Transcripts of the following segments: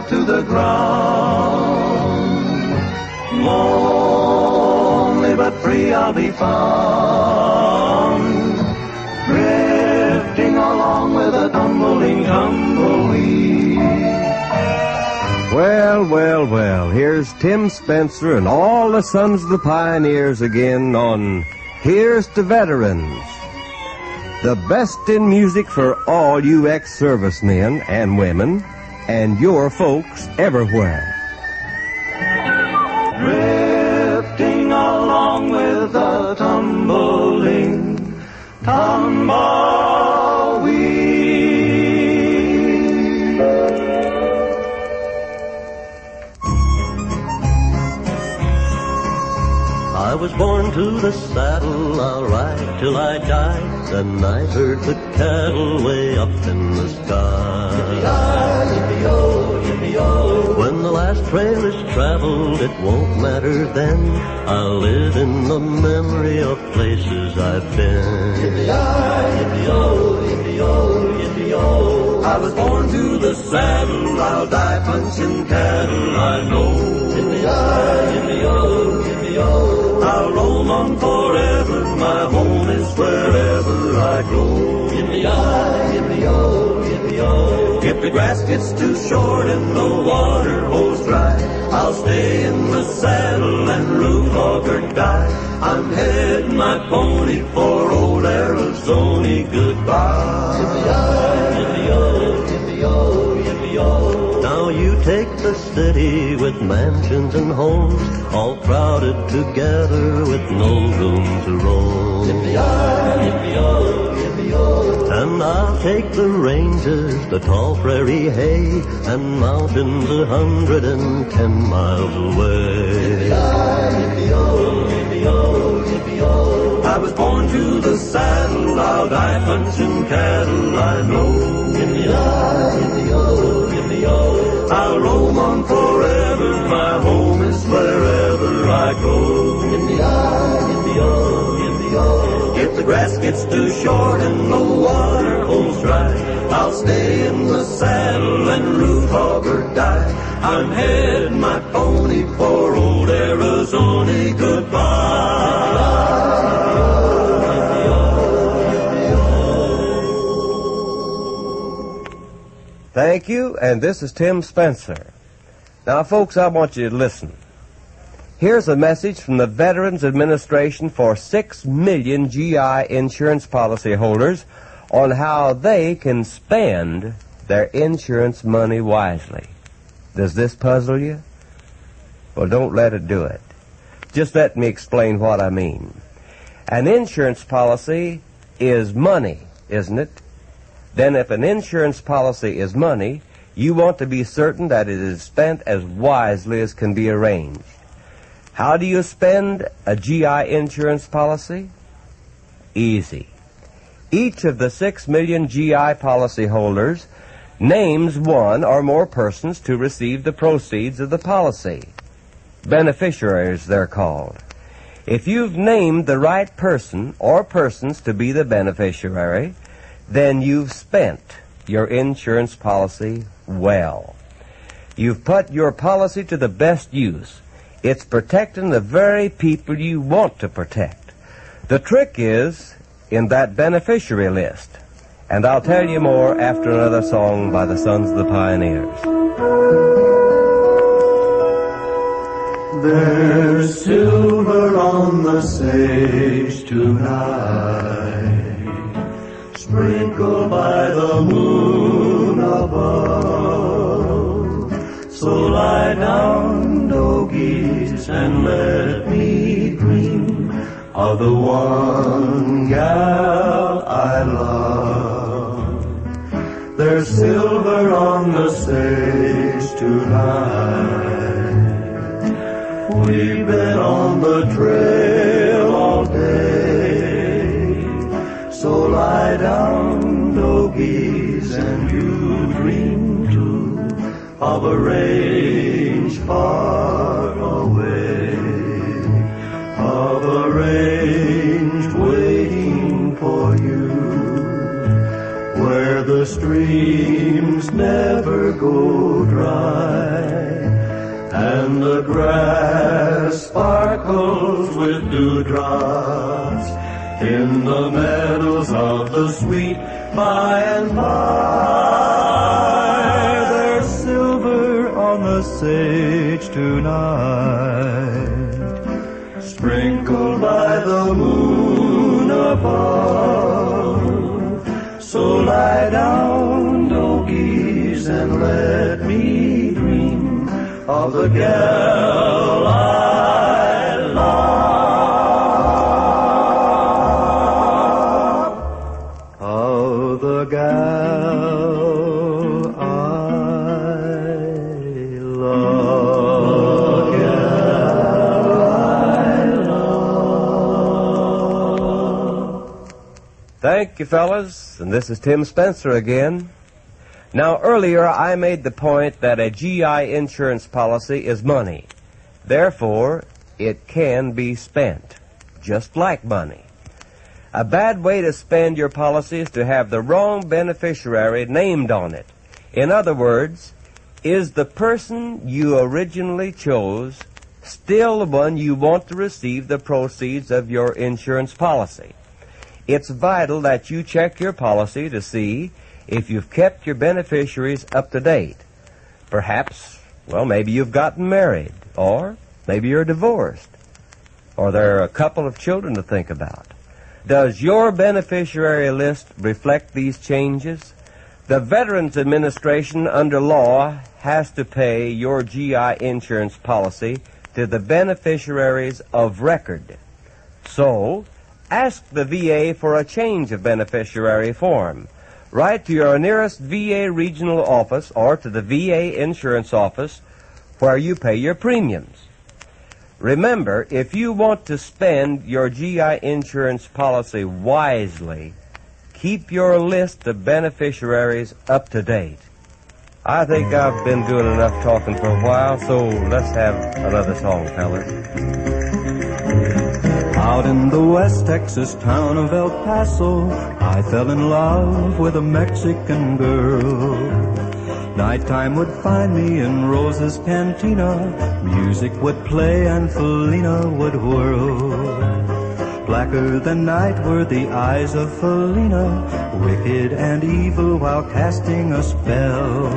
to the ground. Lonely but free I'll be found, drifting along with a tumbling tumbleweed. Well, here's Tim Spencer and all the Sons of the Pioneers again on Here's to Veterans. The best in music for all you ex-servicemen and women and your folks everywhere. Drifting along with a tumbling tumbleweed. I was born to the saddle, I'll ride till I die. And I heard the cattle way up in the sky. Yippee-yi, yippee-yo, yippee-yo. When the last trail is traveled, it won't matter then. I'll live in the memory of places I've been. Yippee-yi, yippee-yo, yippee-yo, yippee-yo. I was born to the saddle, I'll die punching cattle, I know. Yippee-yi, yippee-yo, yippee-yo. I'll roam on forever, my home is wherever I go. Yippee-yi, yippee-yo, yippee-yo. If the grass gets too short and the water holds dry, I'll stay in the saddle and root hog or die. I'm heading my pony for old Arizona, goodbye. Yippee-yi, yippee-yo, yippee-yo, yippee-yo. Now you take the city with mansions and homes, all crowded together with no room to roam. Yippee-yi, yippee-yo, yippee-yo. And I'll take the ranges, the tall prairie hay, and mountains 110 miles away. Yippee-yi, yippee-yo, yippee-yo, yippee-yo. I was born to the saddle, I'll die punching cattle, I know. Yippee-yi, yippee-yo, yippee-yo. I'll roam on forever, my home is wherever I go. Yippee-yi, yippee-yo, yippee-yo. If the grass gets too short and the water holds dry, I'll stay in the saddle and root hog or die. I'm heading my pony for old Arizona, goodbye. Thank you, and this is Tim Spencer. Now, folks, I want you to listen. Here's a message from the Veterans Administration for 6 million GI insurance policy holders on how they can spend their insurance money wisely. Does this puzzle you? Well, don't let it do it. Just let me explain what I mean. An insurance policy is money, isn't it? Then if an insurance policy is money, you want to be certain that it is spent as wisely as can be arranged. How do you spend a GI insurance policy? Easy. Each of the 6 million GI policy holders names one or more persons to receive the proceeds of the policy. Beneficiaries, they're called. If you've named the right person or persons to be the beneficiary, then you've spent your insurance policy well. You've put your policy to the best use. It's protecting the very people you want to protect. The trick is in that beneficiary list. And I'll tell you more after another song by the Sons of the Pioneers. There's silver on the sage tonight, sprinkled by the moon above. So lie down, doggies, and let me dream of the one gal I love. There's silver on the sage tonight. We've been on the trail all day. So lie down, doggies, and you dream too of a range far away, of a range waiting for you, where the streams never go dry, and the grass sparkles with dewdrops in the meadows of the sweet by and by. There's silver on the sage tonight, sprinkled by the moon above. So lie down, doggies, and let me dream of the gal I love, of the gal I love, the gal I love. Thank you, fellas, and this is Tim Spencer again. Now, earlier I made the point that a GI insurance policy is money. Therefore, it can be spent, just like money. A bad way to spend your policy is to have the wrong beneficiary named on it. In other words, is the person you originally chose still the one you want to receive the proceeds of your insurance policy? It's vital that you check your policy to see if you've kept your beneficiaries up to date. Perhaps, well, maybe you've gotten married, or maybe you're divorced, or there are a couple of children to think about. Does your beneficiary list reflect these changes? The Veterans Administration, under law, has to pay your GI insurance policy to the beneficiaries of record. So, ask the VA for a change of beneficiary form. Write to your nearest VA regional office or to the VA insurance office where you pay your premiums. Remember, if you want to spend your GI insurance policy wisely, keep your list of beneficiaries up to date. I think I've been doing enough talking for a while, so let's have another song, fellas. Out in the West Texas town of El Paso, I fell in love with a Mexican girl. Nighttime would find me in Rosa's cantina, music would play and Felina would whirl. Blacker than night were the eyes of Felina, wicked and evil while casting a spell.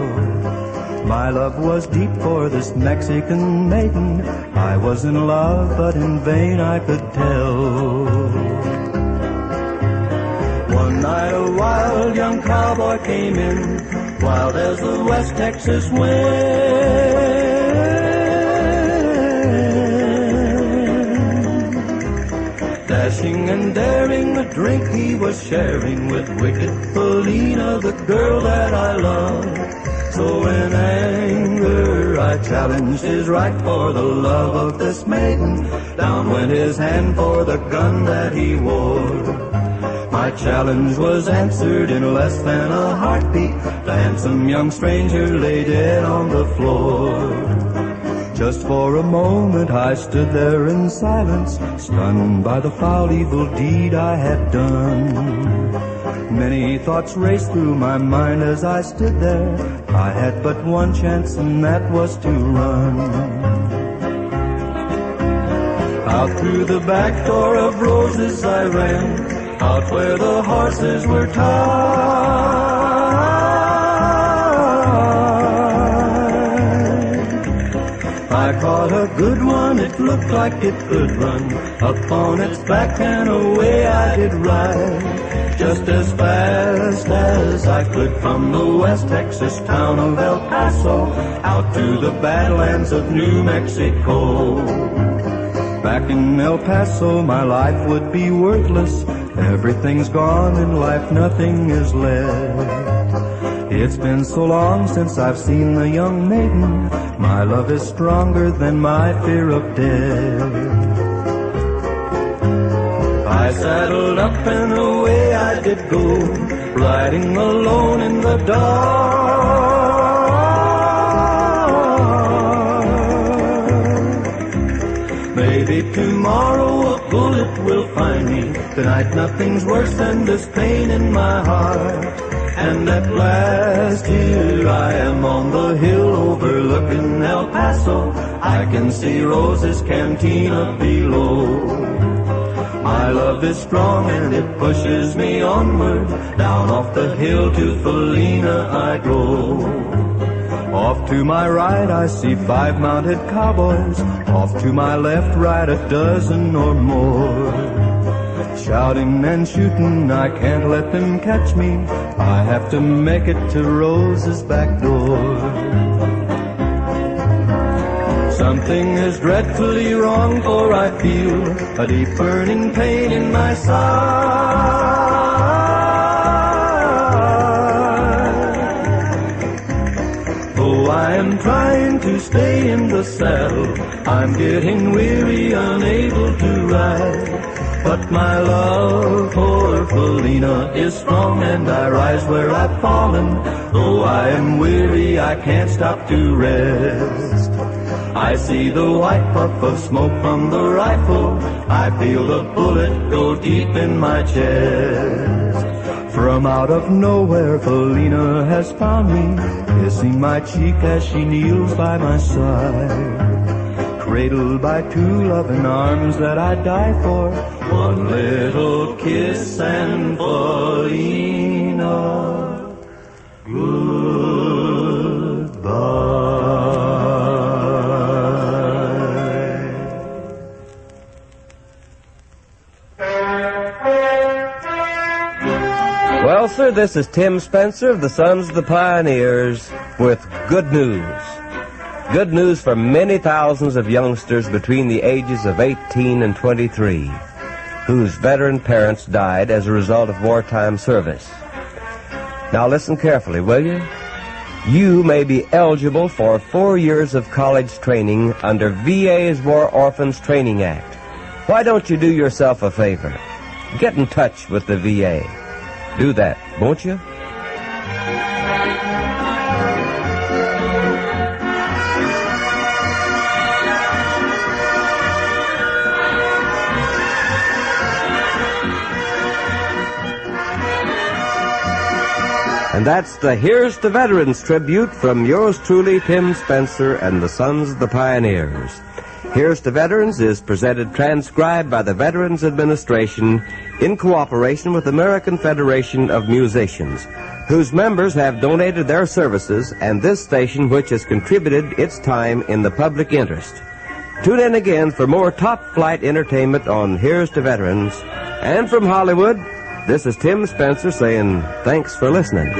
My love was deep for this Mexican maiden, I was in love but in vain I could tell. One night a wild young cowboy came in, wild as the West Texas wind. Dashing and daring, the drink he was sharing with wicked Felina, the girl that I love. So in anger I challenged his right for the love of this maiden. Down went his hand for the gun that he wore. My challenge was answered in less than a heartbeat. The handsome young stranger lay dead on the floor. Just for a moment I stood there in silence, stunned by the foul evil deed I had done. Many thoughts raced through my mind as I stood there. I had but one chance, and that was to run. Out through the back door of Roses I ran, out where the horses were tied. I caught a good one, it looked like it could run. Up on its back and away I did ride, just as fast as I could from the West Texas town of El Paso out to the Badlands of New Mexico. Back in El Paso my life would be worthless. Everything's gone in life, nothing is left. It's been so long since I've seen the young maiden. My love is stronger than my fear of death. I saddled up and away I did go, riding alone in the dark. Maybe tomorrow a bullet will find me. Tonight nothing's worse than this pain in my heart. And at last here I am on the hill overlooking El Paso. I can see Rose's cantina below. My love is strong and it pushes me onward. Down off the hill to Felina I go. Off to my right I see 5 mounted cowboys. Off to my left, right, a dozen or more. Shouting and shooting, I can't let them catch me. I have to make it to Rose's back door. Something is dreadfully wrong, for I feel a deep burning pain in my side. Though I am trying to stay in the saddle, I'm getting weary, unable to ride. But my love for Felina is strong, and I rise where I've fallen. Though I am weary, I can't stop to rest. I see the white puff of smoke from the rifle. I feel the bullet go deep in my chest. From out of nowhere, Felina has found me, kissing my cheek as she kneels by my side. Cradled by 2 loving arms that I'd die for, one little kiss and Felina, goodbye. Well, sir, this is Tim Spencer of the Sons of the Pioneers with good news. Good news for many thousands of youngsters between the ages of 18 and 23 whose veteran parents died as a result of wartime service. Now listen carefully, will you? You may be eligible for 4 years of college training under VA's War Orphans Training Act. Why don't you do yourself a favor? Get in touch with the VA. Do that, won't you? And that's the Here's to Veterans tribute from yours truly, Tim Spencer and the Sons of the Pioneers. Here's to Veterans is presented transcribed by the Veterans Administration in cooperation with the American Federation of Musicians, whose members have donated their services and this station which has contributed its time in the public interest. Tune in again for more top-flight entertainment on Here's to Veterans. And from Hollywood, this is Tim Spencer saying thanks for listening.